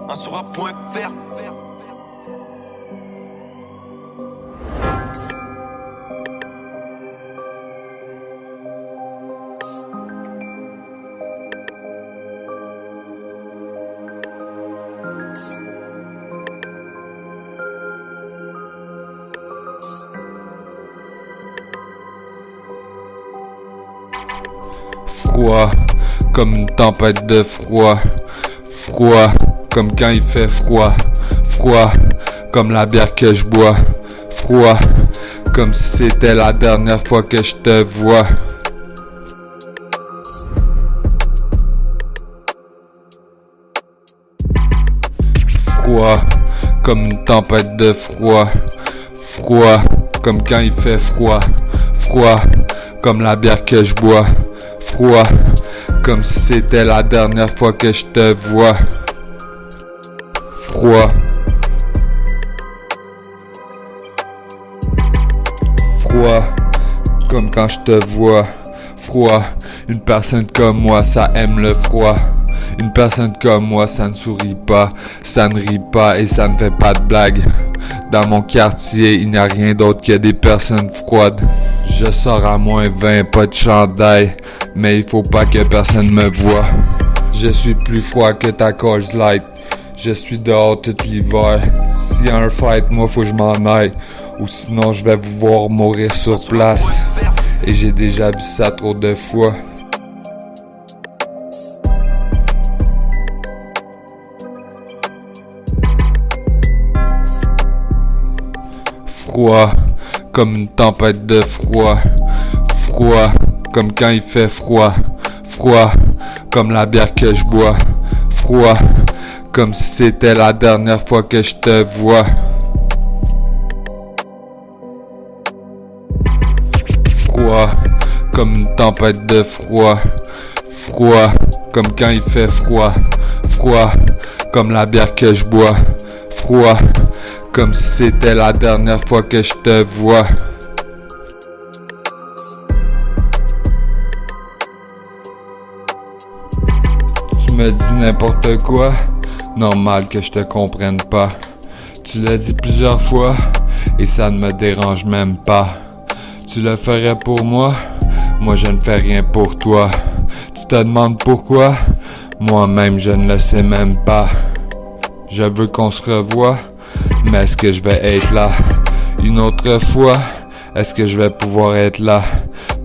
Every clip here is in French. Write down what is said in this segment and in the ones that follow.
Insura.fr. Froid, comme une tempête de froid. Froid, comme quand il fait froid. Froid, comme la bière que je bois. Froid, comme si c'était la dernière fois que je te vois. Froid, comme une tempête de froid. Froid, comme quand il fait froid. Froid, comme la bière que je bois. Froid, comme si c'était la dernière fois que je te vois. Froid. Froid, comme quand je te vois. Froid, une personne comme moi, ça aime le froid. Une personne comme moi, ça ne sourit pas, ça ne rit pas et ça ne fait pas de blagues. Dans mon quartier, il n'y a rien d'autre que des personnes froides. Je sors à -20, pas de chandail, mais il faut pas que personne me voie. Je suis plus froid que ta Coors Light. Je suis dehors tout l'hiver. S'il y a un fight, moi faut que je m'en aille. Ou sinon je vais vous voir mourir sur place. Et j'ai déjà vu ça trop de fois. Froid, comme une tempête de froid. Froid, comme quand il fait froid. Froid, comme la bière que je bois. Froid, comme si c'était la dernière fois que je te vois. Froid, comme une tempête de froid. Froid, comme quand il fait froid. Froid, comme la bière que je bois. Froid, comme si c'était la dernière fois que je te vois. Tu me dis n'importe quoi, normal que je te comprenne pas. Tu l'as dit plusieurs fois et ça ne me dérange même pas. Tu le ferais pour moi, moi je ne fais rien pour toi. Tu te demandes pourquoi, moi-même je ne le sais même pas. Je veux qu'on se revoie, mais est-ce que je vais être là? Une autre fois, est-ce que je vais pouvoir être là?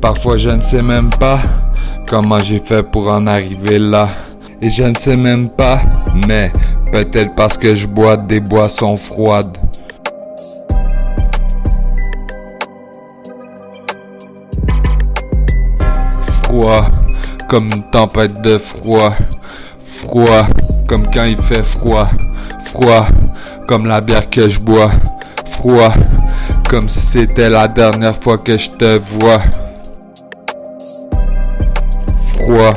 Parfois je ne sais même pas comment j'ai fait pour en arriver là. Et je ne sais même pas, mais peut-être parce que je bois des boissons froides. Froid, comme une tempête de froid. Froid, comme quand il fait froid. Froid, comme la bière que je bois. Froid, comme si c'était la dernière fois que je te vois. Froid.